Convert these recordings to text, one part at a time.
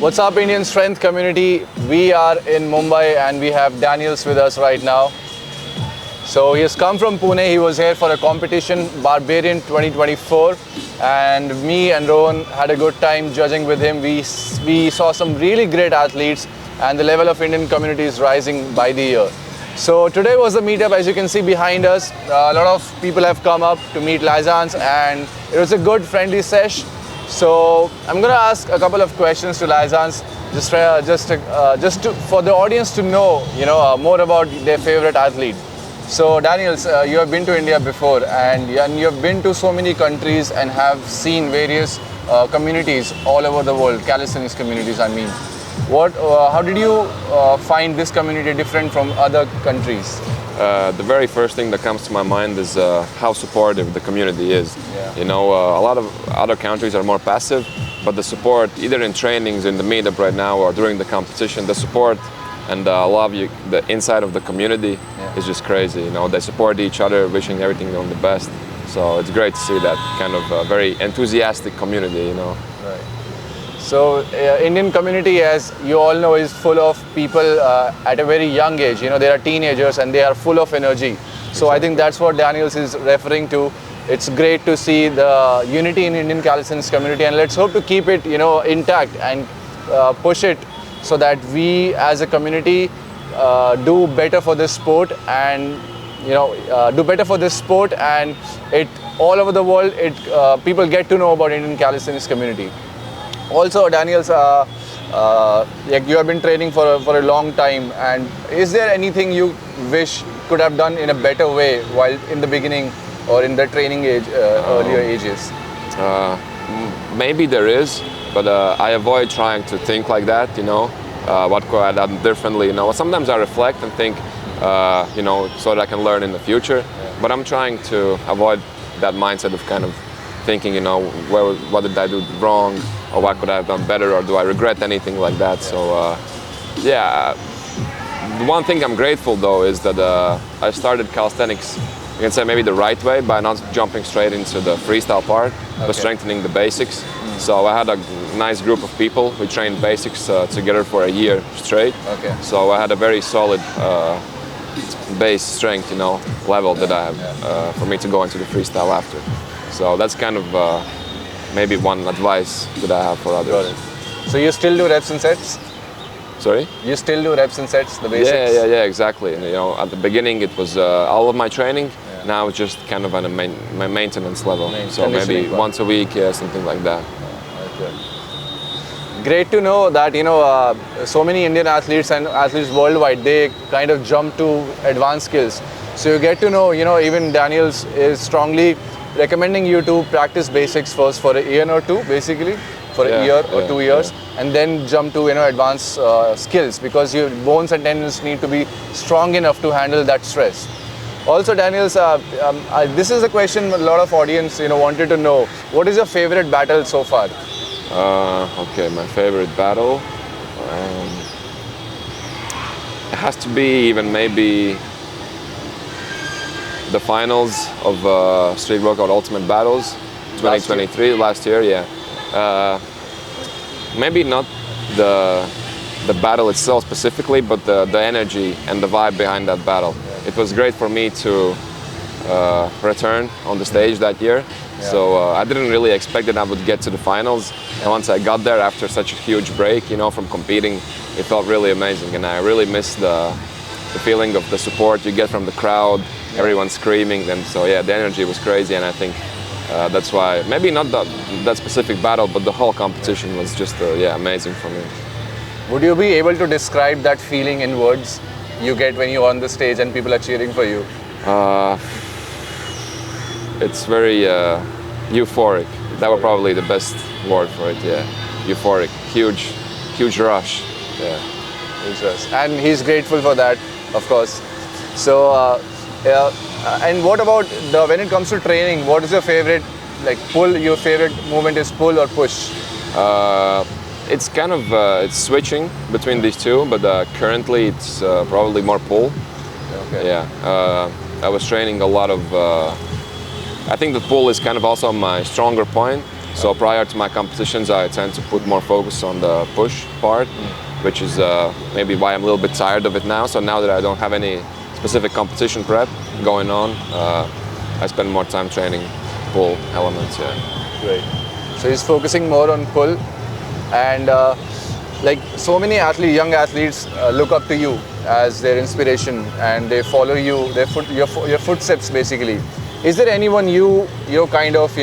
What's up, Indian Strength Community? We are in Mumbai and we have Daniels with us right now. So he has come from Pune. He was here for a competition, Barbarian 2024, and me and Rohan had a good time judging with him. We saw some really great athletes and the level of Indian community is rising by the year. So today was the meetup. As you can see behind us, a lot of people have come up to meet Laizans and it was a good friendly sesh. So I'm going to ask a couple of questions to Laizans, for the audience to know, more about their favorite athlete. So Daniels, you have been to India before and you have been to so many countries and have seen various communities all over the world, calisthenics communities I mean. How did you find this community different from other countries? The very first thing that comes to my mind is how supportive the community is. Yeah. A lot of other countries are more passive, but the support, either in trainings, in the meetup right now, or during the competition, the support and love the inside of the community is just crazy. They support each other, wishing everything on the best. So it's great to see that kind of very enthusiastic community. Right. So Indian community, as you all know, is full of people at a very young age. They are teenagers and they are full of energy. So exactly. I think that's what Daniels is referring to. It's great to see the unity in Indian calisthenics community, and let's hope to keep it, intact and push it so that we as a community do better for this sport and it all over the world. People get to know about Indian calisthenics community. Also, Daniels, you have been training for a long time, and is there anything you wish could have done in a better way while in the beginning or in the training age, earlier ages? Maybe there is, but I avoid trying to think like that. What could I have done differently? Sometimes I reflect and think, so that I can learn in the future. Yeah. But I'm trying to avoid that mindset of kind of thinking, what did I do wrong, or what could I have done better, or do I regret anything like that? Yeah. So, the one thing I'm grateful though is that I started calisthenics, you can say maybe the right way, by not jumping straight into the freestyle part, but strengthening the basics. So I had a nice group of people. We trained basics together for a year straight. Okay. So I had a very solid base strength, level that I have for me to go into the freestyle after. So that's kind of maybe one advice that I have for others. Got it. So you still do reps and sets? Sorry? You still do reps and sets, the basics? Yeah, exactly. And, at the beginning it was all of my training. Yeah. Now it's just kind of on my maintenance level. So maybe once a week, something like that. Okay. Great to know that, so many Indian athletes and athletes worldwide, they kind of jump to advanced skills. So you get to know, even Daniels is strongly recommending you to practice basics first for a year or two, basically, for a year or 2 years, and then jump to advanced skills, because your bones and tendons need to be strong enough to handle that stress. Also, Daniels, this is a question a lot of audience wanted to know. What is your favorite battle so far? Okay, my favorite battle. It has to be even maybe the finals of Street Workout Ultimate Battles 2023 last year. Yeah. Maybe not the battle itself specifically, but the energy and the vibe behind that battle. It was great for me to return on the stage that year. Yeah. So I didn't really expect that I would get to the finals. And once I got there after such a huge break, from competing, it felt really amazing. And I really missed the feeling of the support you get from the crowd, everyone screaming. And so, the energy was crazy. And I think that's why, maybe not that specific battle, but the whole competition was just, amazing for me. Would you be able to describe that feeling in words you get when you're on the stage and people are cheering for you? It's very euphoric. That was probably the best word for it. Yeah, euphoric, huge rush. Yeah, huge rush. And he's grateful for that, of course. So, and what about when it comes to training? What is your favorite pull? Your favorite movement is pull or push? It's kind of it's switching between these two, but currently it's probably more pull. Okay. Yeah, I was training a lot of. I think the pull is kind of also my stronger point, So prior to my competitions, I tend to put more focus on the push part, which is maybe why I'm a little bit tired of it now. So now that I don't have any specific competition prep going on, I spend more time training pull elements. Yeah. Great. So he's focusing more on pull, and like so many young athletes look up to you as their inspiration, and they follow you, your footsteps basically. Is there anyone you kind of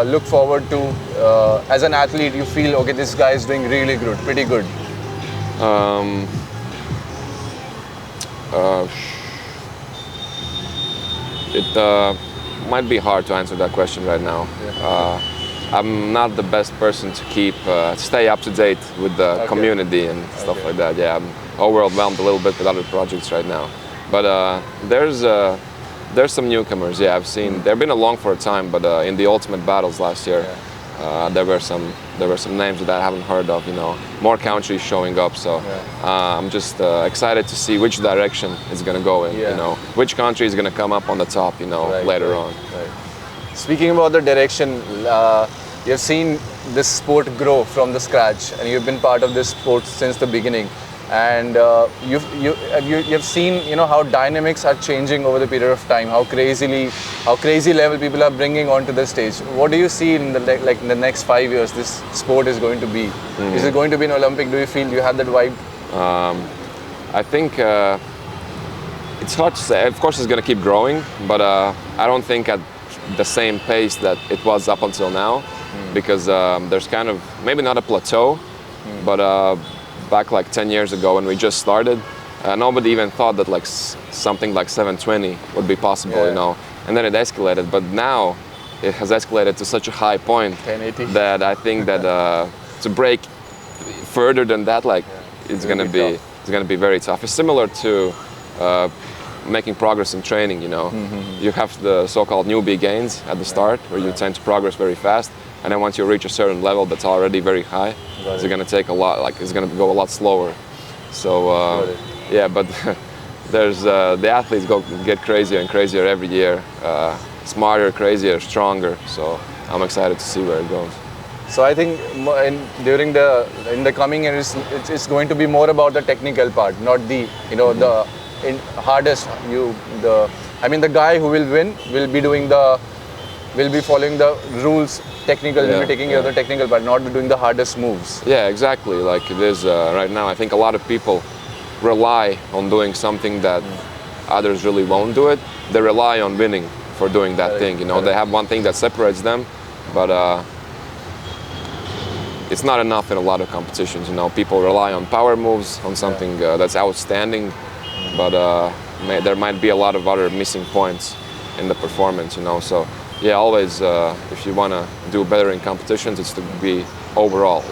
look forward to as an athlete? You feel, okay, this guy is doing really good, pretty good. It might be hard to answer that question right now. Yeah. I'm not the best person to stay up to date with the community and stuff like that. Yeah, I'm overwhelmed a little bit with other projects right now. But there's some newcomers. Yeah, I've seen. They've been along for a time, but in the Ultimate Battles last year, there were some names that I haven't heard of. More countries showing up. So I'm just excited to see which direction it's going to go in. Which country is going to come up on the top. Later on. Right. Speaking about the direction, you've seen this sport grow from the scratch, and you've been part of this sport since the beginning. And you've seen how dynamics are changing over the period of time, how crazy level people are bringing onto the stage. What do you see in the next 5 years this sport is going to be? Is it going to be an Olympic? Do you feel you have that vibe? I think it's hard to say. Of course, it's going to keep growing, but I don't think at the same pace that it was up until now, because there's kind of maybe not a plateau, but back like 10 years ago when we just started, nobody even thought that like something like 720 would be possible, and then it escalated. But now it has escalated to such a high point 1080. that I think that to break further than that, it's going to be very tough. It's similar to making progress in training. You have the so-called newbie gains at the start, where you tend to progress very fast, and then once you reach a certain level that's already very high, it's going to take a lot. It's going to go a lot slower. So yeah, but there's the athletes get crazier and crazier every year, smarter, crazier, stronger. So I'm excited to see where it goes. So I think in the coming years, it's going to be more about the technical part, not the hardest. The guy who will win will be following the rules, technical, will be taking care of the technical part, not doing the hardest moves. Yeah, exactly. Like it is right now. I think a lot of people rely on doing something that others really won't do it. They rely on winning for doing that thing. They have one thing that separates them, but it's not enough in a lot of competitions. People rely on power moves, on something that's outstanding, but there might be a lot of other missing points in the performance. So yeah, always if you want to do better in competitions, it's to be overall.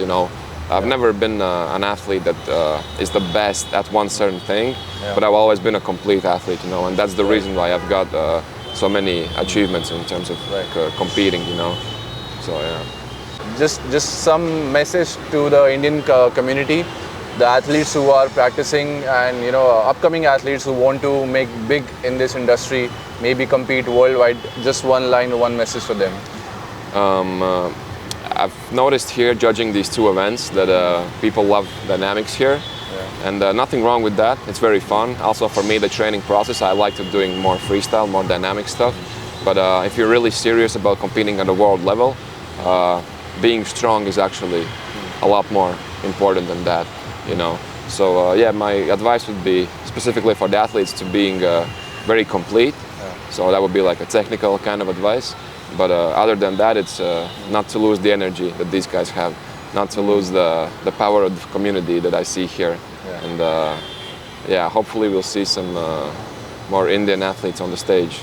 I've never been an athlete that is the best at one certain thing, but I've always been a complete athlete. And that's the reason why I've got so many achievements in terms of competing. So yeah. Just some message to the Indian community, the athletes who are practicing, and upcoming athletes who want to make big in this industry, maybe compete worldwide. Just one line, one message for them. I've noticed here, judging these two events, that people love dynamics here, and nothing wrong with that. It's very fun. Also for me, the training process, I like to doing more freestyle, more dynamic stuff. But if you're really serious about competing at the world level, being strong is actually a lot more important than that. So yeah, my advice would be specifically for the athletes to being very complete. So that would be like a technical kind of advice. But other than that, it's not to lose the energy that these guys have, not to lose the power of the community that I see here. And yeah, hopefully we'll see some more Indian athletes on the stage,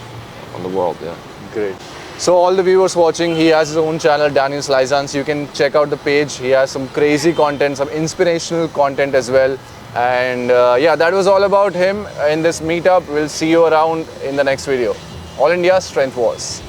on the world. Yeah. Great. So all the viewers watching, he has his own channel, Daniel Laizans. You can check out the page. He has some crazy content, some inspirational content as well. And yeah, that was all about him in this meetup. We'll see you around in the next video. All India Strength Wars.